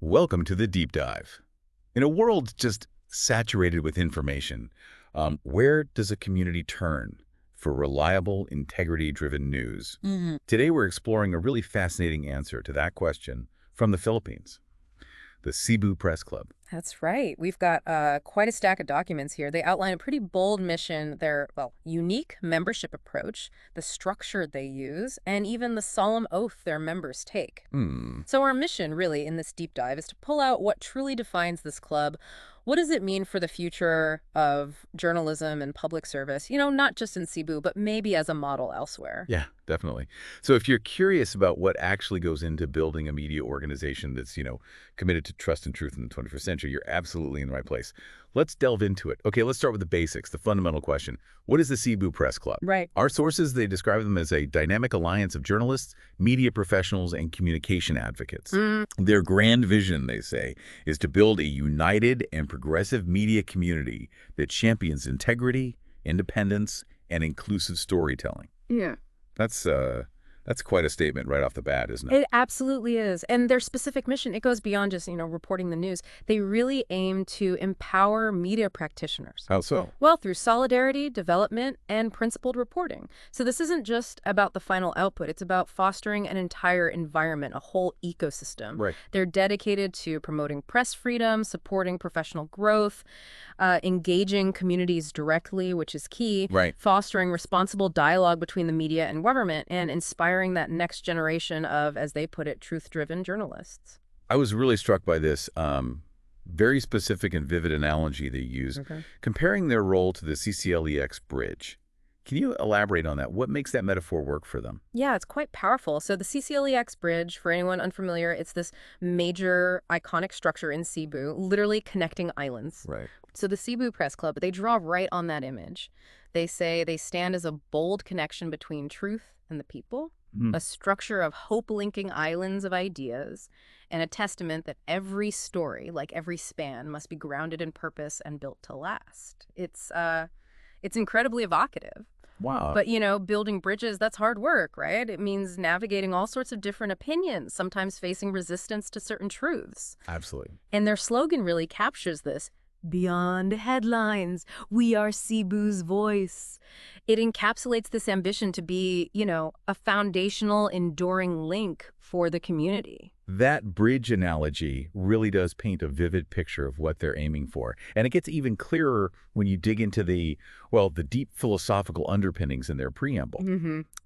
Welcome to the deep dive. In a world just saturated with information, where does a community turn for reliable, integrity-driven news? Today, we're exploring a really fascinating answer to that question from the Philippines, the Cebu Press Club. That's right. We've got quite a stack of documents here. They outline a pretty bold mission, their, well, unique membership approach, the structure they use, and even the solemn oath their members take. So our mission, really, in this deep dive is to pull out what truly defines this club. What does it mean for the future of journalism and public service? You know, not just in Cebu, but maybe as a model elsewhere. Yeah, definitely. So if you're curious about what actually goes into building a media organization that's, committed to trust and truth in the 21st century, you're absolutely in the right place. Let's delve into it. Okay, let's start with the basics, the fundamental question. What is the Cebu Press Club? Right. Our sources, they describe them as a dynamic alliance of journalists, media professionals, and communication advocates. Their grand vision, they say, is to build a united and progressive media community that champions integrity, independence, and inclusive storytelling. Yeah. That's quite a statement right off the bat, isn't it? It absolutely is. And their specific mission, it goes beyond just, reporting the news. They really aim to empower media practitioners. How so? Well, through solidarity, development, and principled reporting. So this isn't just about the final output. It's about fostering an entire environment, a whole ecosystem. Right. They're dedicated to promoting press freedom, supporting professional growth, engaging communities directly, which is key, Right. fostering responsible dialogue between the media and government, and inspiring that next generation of, as they put it, truth-driven journalists. I was really struck by this very specific and vivid analogy they use, comparing their role to the CCLEX bridge. Can you elaborate on that? What makes that metaphor work for them? Yeah, it's quite powerful. So the CCLEX bridge, for anyone unfamiliar, it's this major iconic structure in Cebu, literally connecting islands. Right. So the Cebu Press Club, they draw right on that image. They say they stand as a bold connection between truth and the people, a structure of hope-linking islands of ideas, and a testament that every story, like every span, must be grounded in purpose and built to last. It's incredibly evocative. Wow. But, building bridges, that's hard work, right? It means navigating all sorts of different opinions, sometimes facing resistance to certain truths. Absolutely. And their slogan really captures this. Beyond headlines, we are Cebu's voice. It encapsulates this ambition to be, a foundational, enduring link for the community. That bridge analogy really does paint a vivid picture of what they're aiming for. And it gets even clearer when you dig into the deep philosophical underpinnings in their preamble.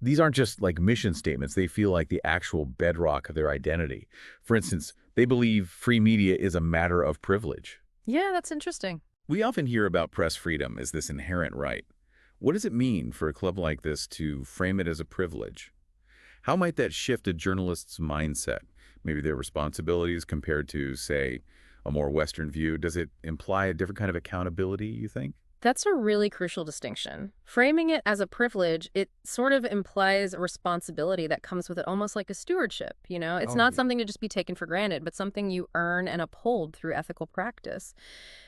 These aren't just like mission statements. They feel like the actual bedrock of their identity. For instance, they believe free media is a matter of privilege. Yeah, that's interesting. We often hear about press freedom as this inherent right. What does it mean for a club like this to frame it as a privilege? How might that shift a journalist's mindset? Maybe their responsibilities compared to, say, a more Western view? Does it imply a different kind of accountability, you think? That's a really crucial distinction. Framing it as a privilege, it sort of implies a responsibility that comes with it, almost like a stewardship, It's not something to just be taken for granted, but something you earn and uphold through ethical practice.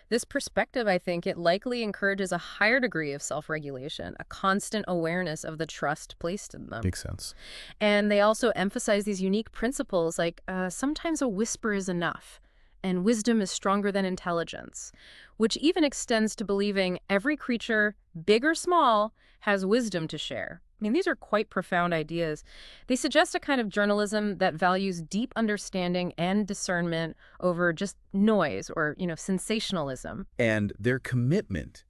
This perspective, I think, it likely encourages a higher degree of self-regulation, a constant awareness of the trust placed in them. Makes sense. And they also emphasize these unique principles like sometimes a whisper is enough. And wisdom is stronger than intelligence, which even extends to believing every creature, big or small, has wisdom to share. I mean, these are quite profound ideas. They suggest a kind of journalism that values deep understanding and discernment over just noise or, sensationalism. And their commitment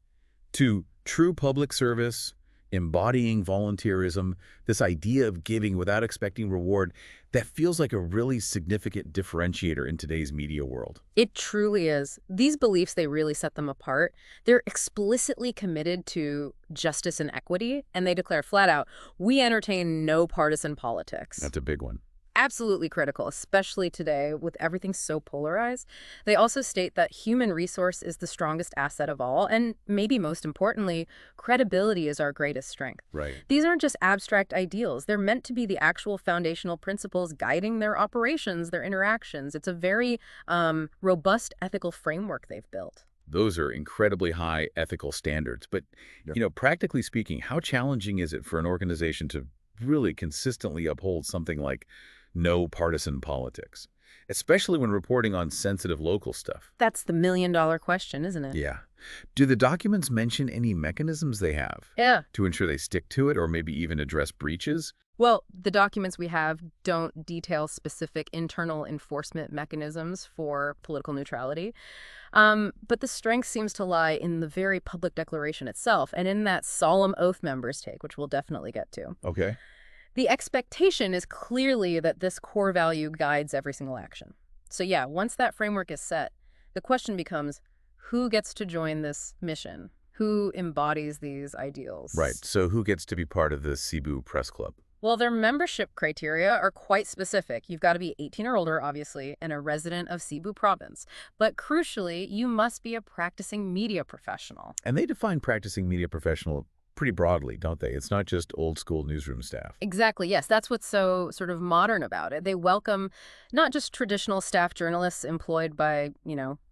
to true public service, embodying volunteerism, this idea of giving without expecting reward, that feels like a really significant differentiator in today's media world. It truly is. These beliefs, they really set them apart. They're explicitly committed to justice and equity, and they declare flat out, we entertain no partisan politics. That's a big one. Absolutely critical, especially today with everything so polarized. They also state that human resource is the strongest asset of all, and maybe most importantly, credibility is our greatest strength. Right. These aren't just abstract ideals. They're meant to be the actual foundational principles guiding their operations, their interactions. It's a very robust ethical framework they've built. Those are incredibly high ethical standards. But, practically speaking, how challenging is it for an organization to really consistently uphold something like no partisan politics? especially when reporting on sensitive local stuff. That's the million-dollar question, isn't it? Yeah. Do the documents mention any mechanisms they have Yeah. to ensure they stick to it or maybe even address breaches? Well, the documents we have don't detail specific internal enforcement mechanisms for political neutrality. But the strength seems to lie in the very public declaration itself and in that solemn oath members take, which we'll definitely get to. Okay. The expectation is clearly that this core value guides every single action. So yeah, once that framework is set, the question becomes, who gets to join this mission? Who embodies these ideals? Right. So who gets to be part of the Cebu Press Club? Well, their membership criteria are quite specific. You've got to be 18 or older, obviously, and a resident of Cebu province. But crucially, you must be a practicing media professional. And they define practicing media professional pretty broadly, don't they? It's not just old school newsroom staff. Exactly, yes. That's what's so sort of modern about it. They welcome not just traditional staff journalists employed by,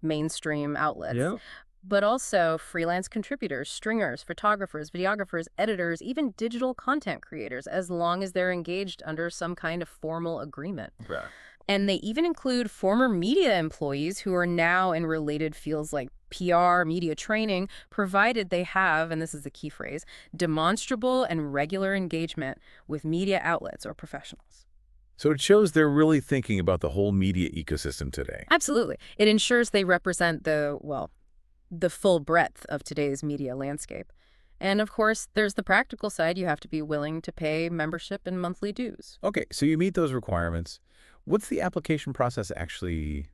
mainstream outlets, but also freelance contributors, stringers, photographers, videographers, editors, even digital content creators, as long as they're engaged under some kind of formal agreement. Right. And they even include former media employees who are now in related fields like PR, media training, provided they have, and this is the key phrase, demonstrable and regular engagement with media outlets or professionals. So it shows they're really thinking about the whole media ecosystem today. Absolutely. It ensures they represent the full breadth of today's media landscape. And of course, there's the practical side. You have to be willing to pay membership and monthly dues. Okay, so you meet those requirements. What's the application process actually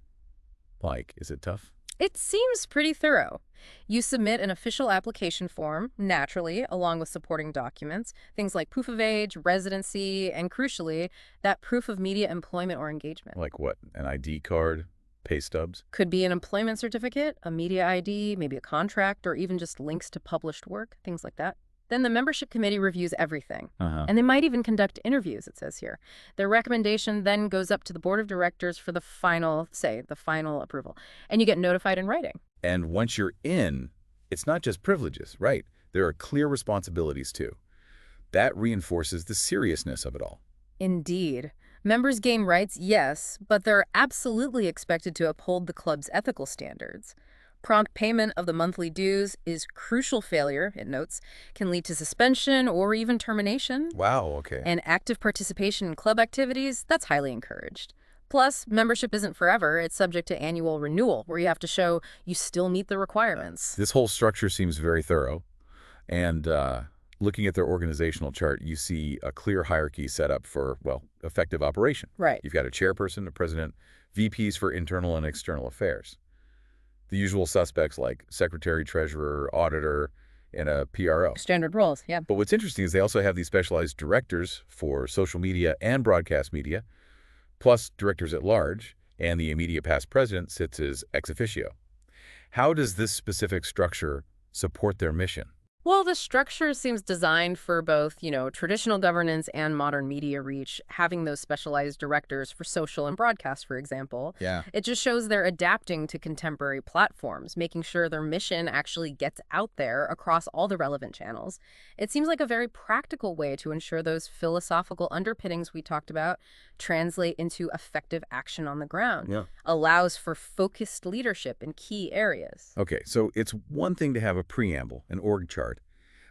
like? Is it tough? It seems pretty thorough. You submit an official application form, naturally, along with supporting documents, things like proof of age, residency, and crucially, that proof of media employment or engagement. Like what? An ID card? Pay stubs? Could be an employment certificate, a media ID, maybe a contract, or even just links to published work, things like that. Then the membership committee reviews everything. And they might even conduct interviews, it says here. Their recommendation then goes up to the board of directors for the final approval. And you get notified in writing. And once you're in, it's not just privileges, right? There are clear responsibilities too. That reinforces the seriousness of it all. Indeed. Members gain rights, yes, but they're absolutely expected to uphold the club's ethical standards. Prompt payment of the monthly dues is crucial. Failure, it notes, can lead to suspension or even termination. Wow, okay. And active participation in club activities, that's highly encouraged. Plus, membership isn't forever. It's subject to annual renewal, where you have to show you still meet the requirements. This whole structure seems very thorough. And looking at their organizational chart, you see a clear hierarchy set up for, effective operation. Right. You've got a chairperson, a president, VPs for internal and external affairs. The usual suspects like secretary, treasurer, auditor, and a PRO. Standard roles, yeah. But what's interesting is they also have these specialized directors for social media and broadcast media, plus directors at large, and the immediate past president sits as ex officio. How does this specific structure support their mission? Well, the structure seems designed for both, traditional governance and modern media reach, having those specialized directors for social and broadcast, for example. Yeah. It just shows they're adapting to contemporary platforms, making sure their mission actually gets out there across all the relevant channels. It seems like a very practical way to ensure those philosophical underpinnings we talked about translate into effective action on the ground. Yeah. Allows for focused leadership in key areas. Okay, so it's one thing to have a preamble, an org chart,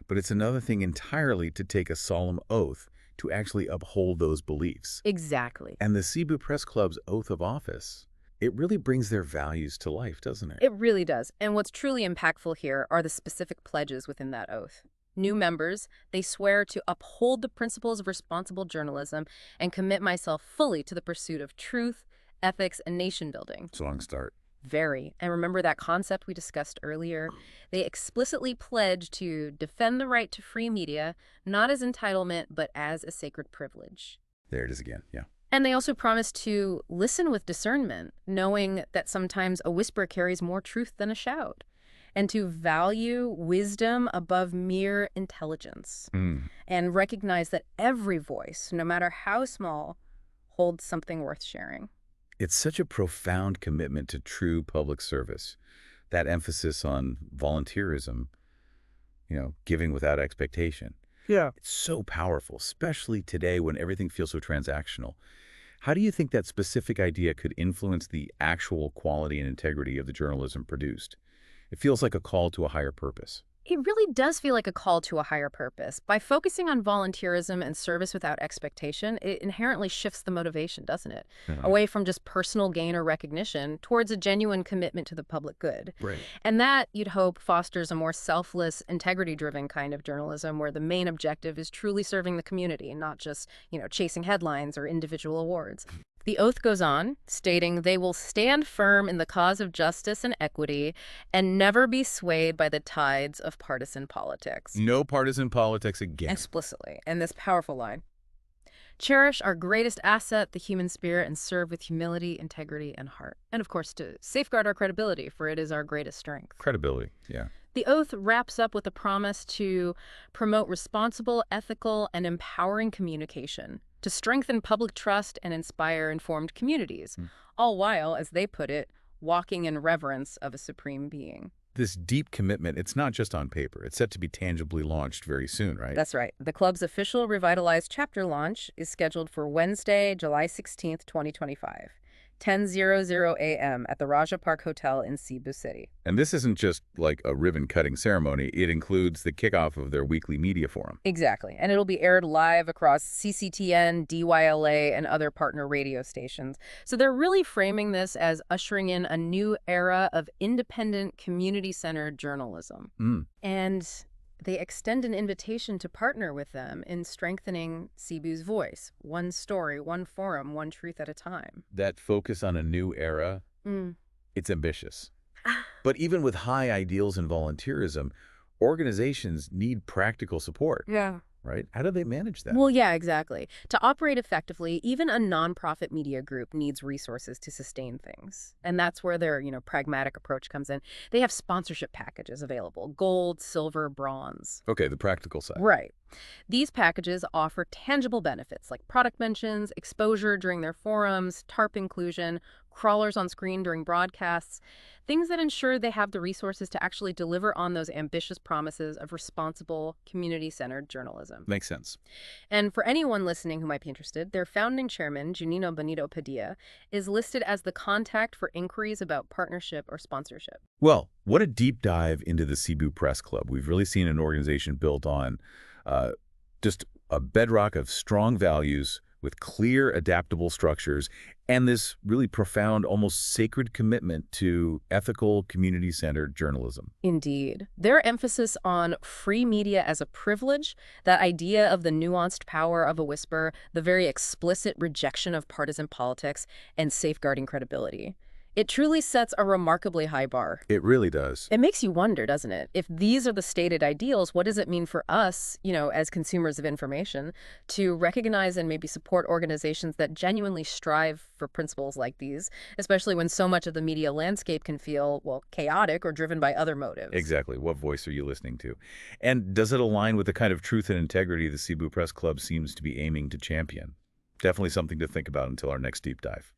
but it's another thing entirely to take a solemn oath to actually uphold those beliefs. Exactly. And the Cebu Press Club's oath of office, it really brings their values to life, doesn't it? It really does. And what's truly impactful here are the specific pledges within that oath. New members, they swear to uphold the principles of responsible journalism and commit myself fully to the pursuit of truth, ethics, and nation building. It's a long start. Very. And remember that concept we discussed earlier? They explicitly pledge to defend the right to free media, not as entitlement, but as a sacred privilege. There it is again, yeah. And they also promise to listen with discernment, knowing that sometimes a whisper carries more truth than a shout, and to value wisdom above mere intelligence, and recognize that every voice, no matter how small, holds something worth sharing. It's such a profound commitment to true public service, that emphasis on volunteerism, giving without expectation. Yeah. It's so powerful, especially today when everything feels so transactional. How do you think that specific idea could influence the actual quality and integrity of the journalism produced? It feels like a call to a higher purpose. It really does feel like a call to a higher purpose. By focusing on volunteerism and service without expectation, it inherently shifts the motivation, doesn't it? Uh-huh. Away from just personal gain or recognition towards a genuine commitment to the public good. Right. And that, you'd hope, fosters a more selfless, integrity-driven kind of journalism where the main objective is truly serving the community, not just, chasing headlines or individual awards. The oath goes on, stating they will stand firm in the cause of justice and equity and never be swayed by the tides of partisan politics. No partisan politics again. Explicitly, and this powerful line. Cherish our greatest asset, the human spirit, and serve with humility, integrity, and heart. And of course, to safeguard our credibility, for it is our greatest strength. Credibility, yeah. The oath wraps up with a promise to promote responsible, ethical, and empowering communication, to strengthen public trust and inspire informed communities, all while, as they put it, walking in reverence of a supreme being. This deep commitment, it's not just on paper. It's set to be tangibly launched very soon, right? That's right. The club's official revitalized chapter launch is scheduled for Wednesday, July 16th, 2025. 10:00 a.m. at the Raja Park Hotel in Cebu City. And this isn't just like a ribbon-cutting ceremony. It includes the kickoff of their weekly media forum. Exactly. And it'll be aired live across CCTN, DYLA, and other partner radio stations. So they're really framing this as ushering in a new era of independent, community-centered journalism. And they extend an invitation to partner with them in strengthening Cebu's voice. One story, one forum, one truth at a time. That focus on a new era, it's ambitious. But even with high ideals in volunteerism, organizations need practical support. Yeah. Right? How do they manage that? Well, yeah, exactly. To operate effectively, even a nonprofit media group needs resources to sustain things. And that's where their, pragmatic approach comes in. They have sponsorship packages available: gold, silver, bronze. Okay, the practical side. Right. These packages offer tangible benefits like product mentions, exposure during their forums, TARP inclusion, crawlers on screen during broadcasts, things that ensure they have the resources to actually deliver on those ambitious promises of responsible, community-centered journalism. Makes sense. And for anyone listening who might be interested, their founding chairman, Junino Benito Padilla, is listed as the contact for inquiries about partnership or sponsorship. Well, what a deep dive into the Cebu Press Club. We've really seen an organization built on just a bedrock of strong values with clear, adaptable structures and this really profound, almost sacred commitment to ethical, community-centered journalism. Indeed. Their emphasis on free media as a privilege, that idea of the nuanced power of a whisper, the very explicit rejection of partisan politics, and safeguarding credibility. It truly sets a remarkably high bar. It really does. It makes you wonder, doesn't it? If these are the stated ideals, what does it mean for us, as consumers of information, to recognize and maybe support organizations that genuinely strive for principles like these, especially when so much of the media landscape can feel, chaotic or driven by other motives? Exactly. What voice are you listening to? And does it align with the kind of truth and integrity the Cebu Press Club seems to be aiming to champion? Definitely something to think about until our next deep dive.